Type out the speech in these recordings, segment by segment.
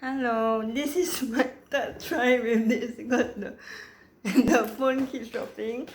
Hello, this is my third try with this because the phone keeps dropping.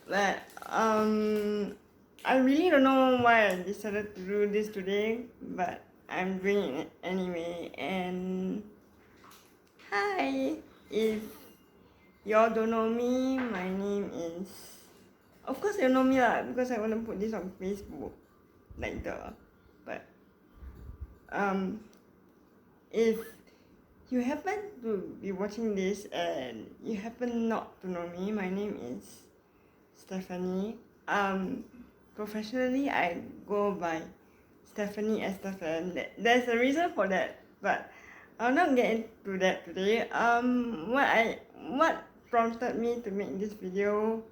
But I really don't know why I decided to do this today, but I'm doing it anyway. And hi, if y'all don't know me, my name is. Of course you know me lah because I want to put this on Facebook, like But um, if you happen to be watching this and you happen not to know me, my name is Stephanie. Professionally, I go by Stephanie Estefan. There's a reason for that, but I'll not get into that today. What prompted me to make this video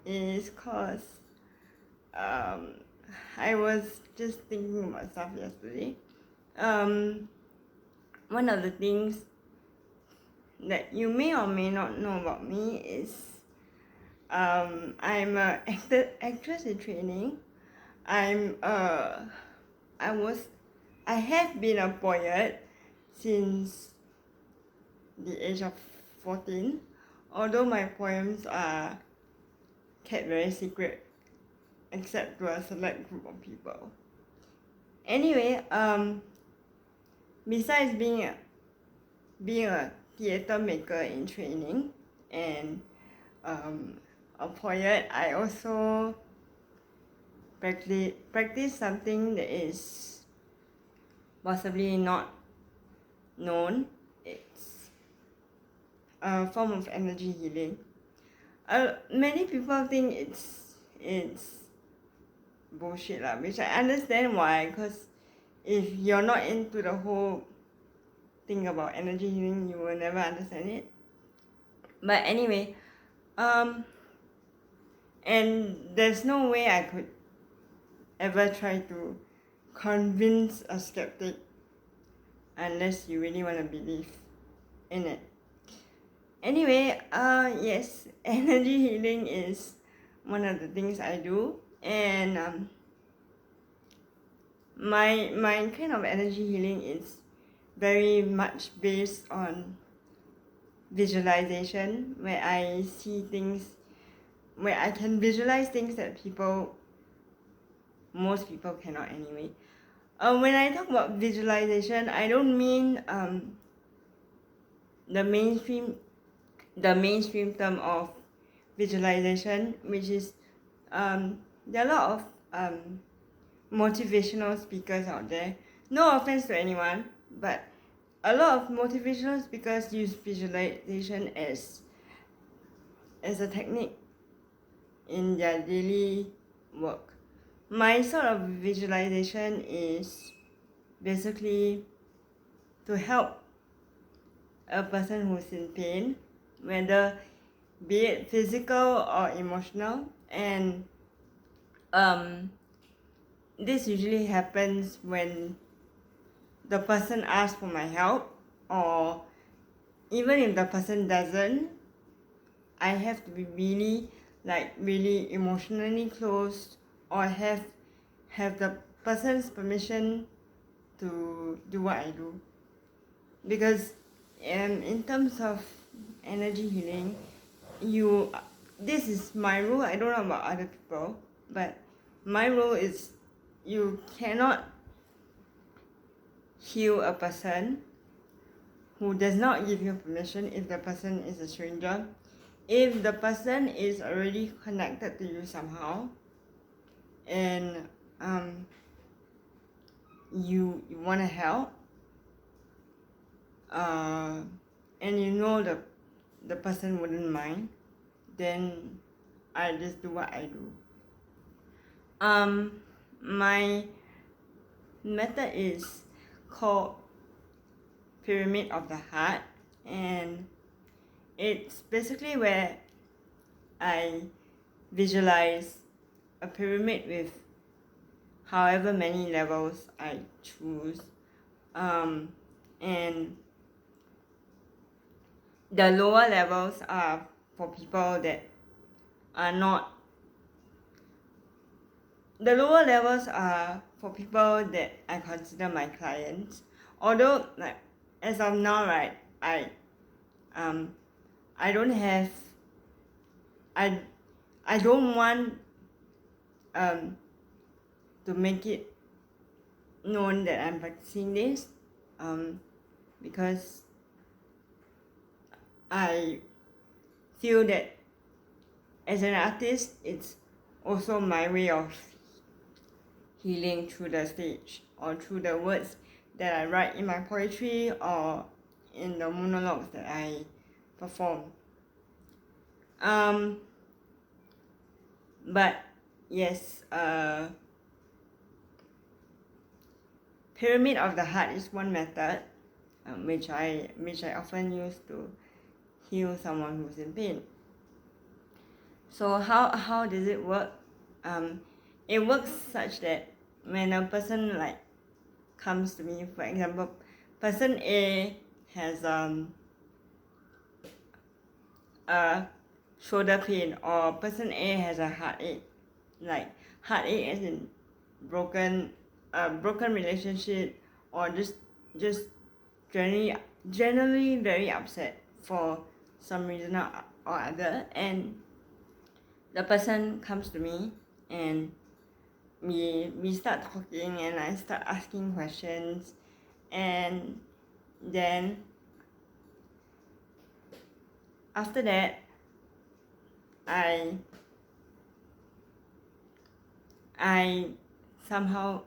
is cause um, I was just thinking about stuff yesterday. One of the things that you may or may not know about me is I'm a actress in training. I have been a poet since the age of 14, although my poems are kept very secret except to a select group of people. Anyway, besides being a theatre maker in training and a poet, I also practice something that is possibly not known. It's a form of energy healing. Many people think it's bullshit lah, which I understand why, because if you're not into the whole thing about energy healing, you will never understand it. But anyway, and there's no way I could ever try to convince a skeptic unless you really want to believe in it. Anyway, yes, energy healing is one of the things I do, and my kind of energy healing is very much based on visualization, where I see things, where I can visualize things that most people cannot anyway. When I talk about visualization, I don't mean the mainstream term of visualization, which is there are a lot of motivational speakers out there. No offense to anyone, but a lot of motivational speakers use visualization as a technique in their daily work. My sort of visualization is basically to help a person who's in pain, whether be it physical or emotional, and this usually happens when the person asks for my help, or even if the person doesn't, I have to be really emotionally close, or have the person's permission to do what I do. Because in terms of energy healing, this is my rule. I don't know about other people, but my rule is you cannot heal a person who does not give you permission if the person is a stranger. If the person is already connected to you somehow, and you want to help, and you know the person wouldn't mind, then I just do what I do. My method is called Pyramid of the Heart, and it's basically where I visualize a pyramid with however many levels I choose, and the lower levels are for people that are not. The lower levels are for people that I consider my clients. Although, like, as of now, right, I don't have, I don't want to make it known that I'm practicing this, because I feel that as an artist, it's also my way of healing through the stage or through the words that I write in my poetry or in the monologues that I perform. But yes, pyramid of the heart is one method, which I often use to heal someone who's in pain. So how does it work? It works such that when a person like comes to me, for example, person A has a shoulder pain, or person A has a heartache, like heartache as in broken relationship, or just generally very upset for some reason or other, and the person comes to me and we start talking and I start asking questions, and then after that I somehow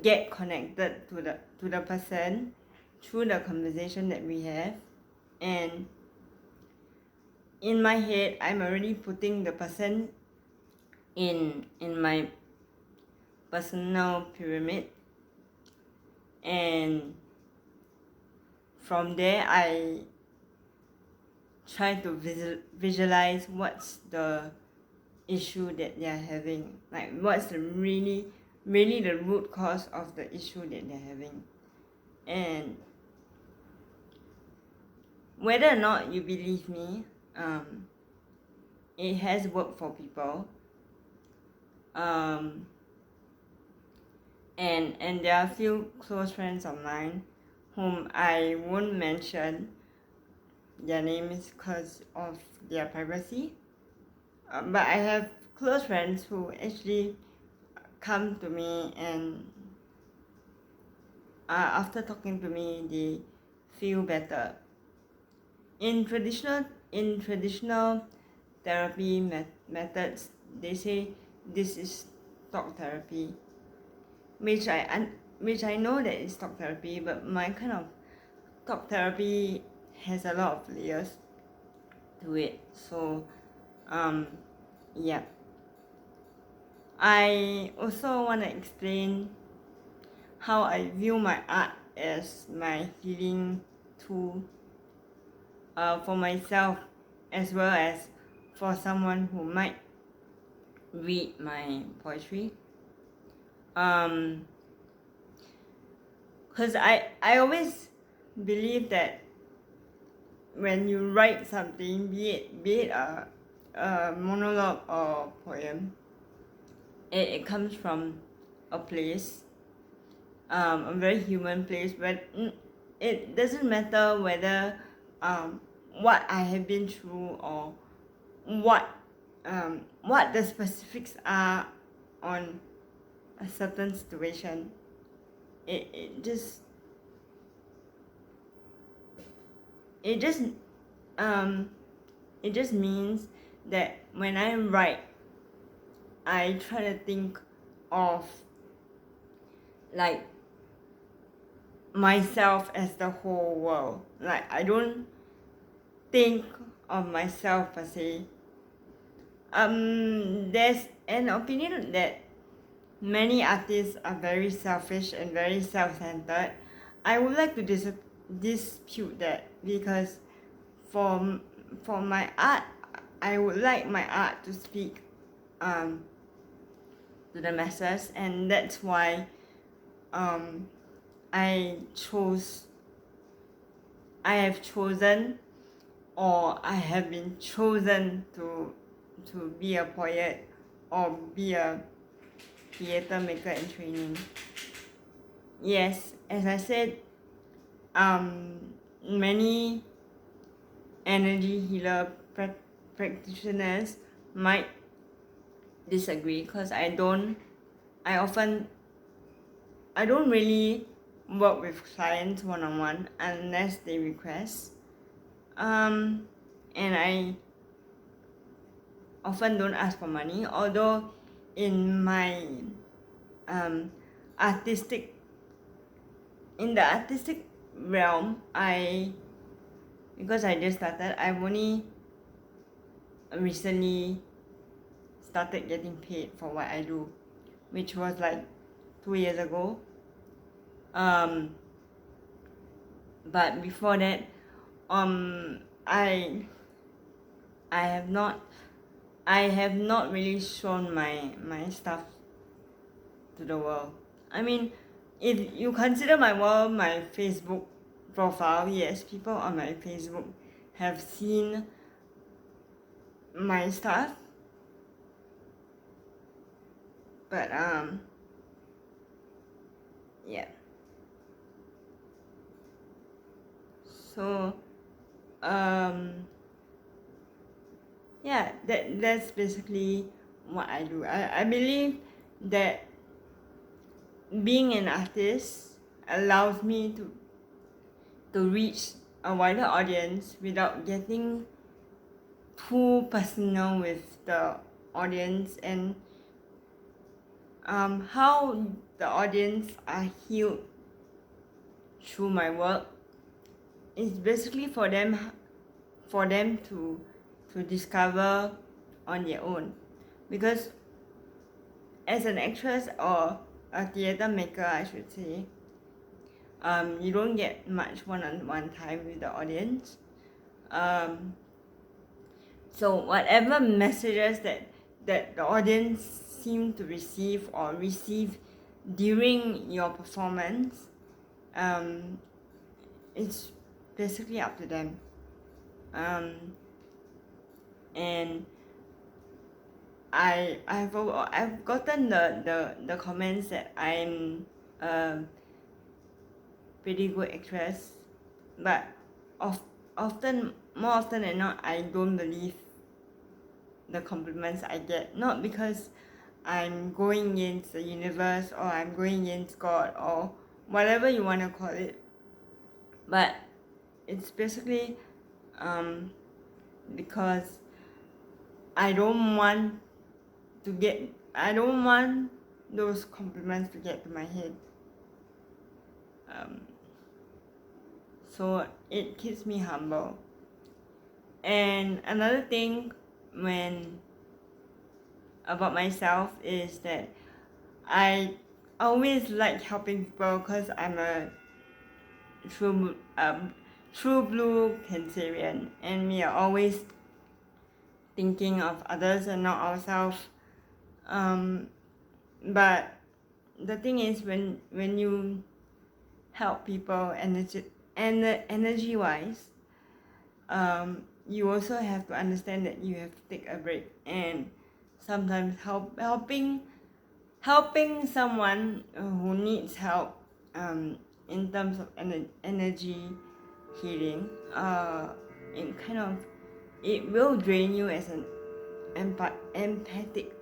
get connected to the person through the conversation that we have, and in my head I'm already putting the person in my personal pyramid, and from there I try to visualize what's the issue that they're having, like what's the really the root cause of the issue that they're having. And whether or not you believe me, it has worked for people, and there are a few close friends of mine whom I won't mention their names because of their privacy, but I have close friends who actually come to me, and after talking to me they feel better. In traditional therapy methods, they say this is talk therapy, which I know that it's talk therapy, but my kind of talk therapy has a lot of layers to it. So yeah, I also want to explain how I view my art as my healing tool, for myself as well as for someone who might read my poetry. Because I always believe that when you write something, be it a monologue or poem, it comes from a place, a very human place, but it doesn't matter whether what I have been through or what the specifics are on a certain situation. It just it just it just means that when I write, I try to think of like myself as the whole world. Like I don't think of myself per se. There's an opinion that many artists are very selfish and very self-centered. I would like to dispute that, because for my art, I would like my art to speak to the masses, and that's why I have chosen, or I have been chosen to be a poet or be a theater maker in training. Yes, as I said, many energy healer practitioners might disagree, because I don't really work with clients one-on-one unless they request. And I often don't ask for money, although in my artistic in the artistic realm, because I just started, I've only recently started getting paid for what I do, which was like 2 years ago. But before that, I have not really shown my stuff to the world. I mean, if you consider my world my Facebook profile, yes, people on my Facebook have seen my stuff, but yeah. So yeah, that's basically what I do. I believe that being an artist allows me to reach a wider audience without getting too personal with the audience, and how the audience are healed through my work is basically for them to discover on their own. Because as an actress or a theatre maker, I should say, you don't get much one-on-one time with the audience. So whatever messages that the audience seem to receive during your performance, it's basically up to them. And I've gotten the comments that I'm a pretty good actress, but more often than not, I don't believe the compliments I get. Not because I'm going against the universe, or I'm going against God, or whatever you want to call it, but it's basically because I don't want those compliments to get to my head. So it keeps me humble. And another thing about myself is that I always like helping people, because I'm a true blue Cancerian, and we are always thinking of others and not ourselves. But the thing is, when you help people energy wise, you also have to understand that you have to take a break, and sometimes helping someone who needs help in terms of energy healing, it will drain you as an empathic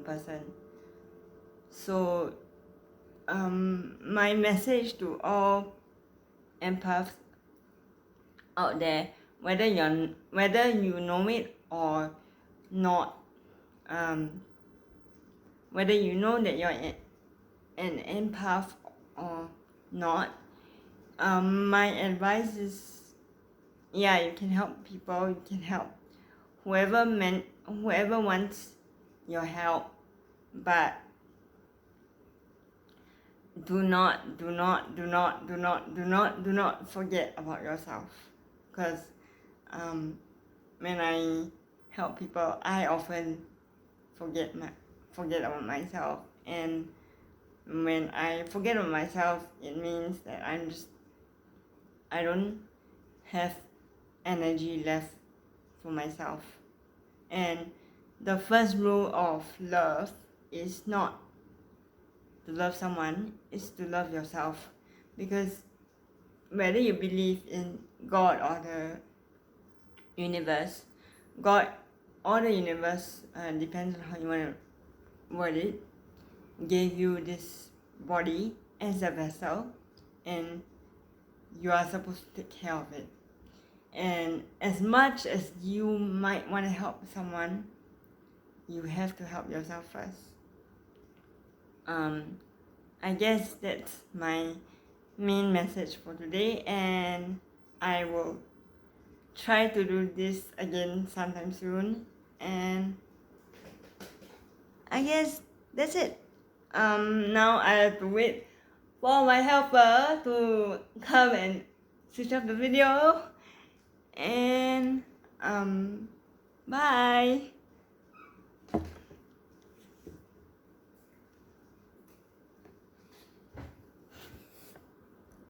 person. So my message to all empaths out there, whether you know it or not, whether you know that you're an empath or not, my advice is, yeah, you can help people, you can help whoever wants your help, but do not forget about yourself. Because when I help people, I often forget about myself, and when I forget about myself, it means that I don't have energy left for myself. And the first rule of love is not to love someone, is to love yourself. Because whether you believe in God or the universe, God or the universe, depends on how you want to word it, gave you this body as a vessel, and you are supposed to take care of it. And as much as you might want to help someone, you have to help yourself first. I guess that's my main message for today, and I will try to do this again sometime soon, and I guess that's it. Now I have to wait for my helper to come and switch off the video, and bye.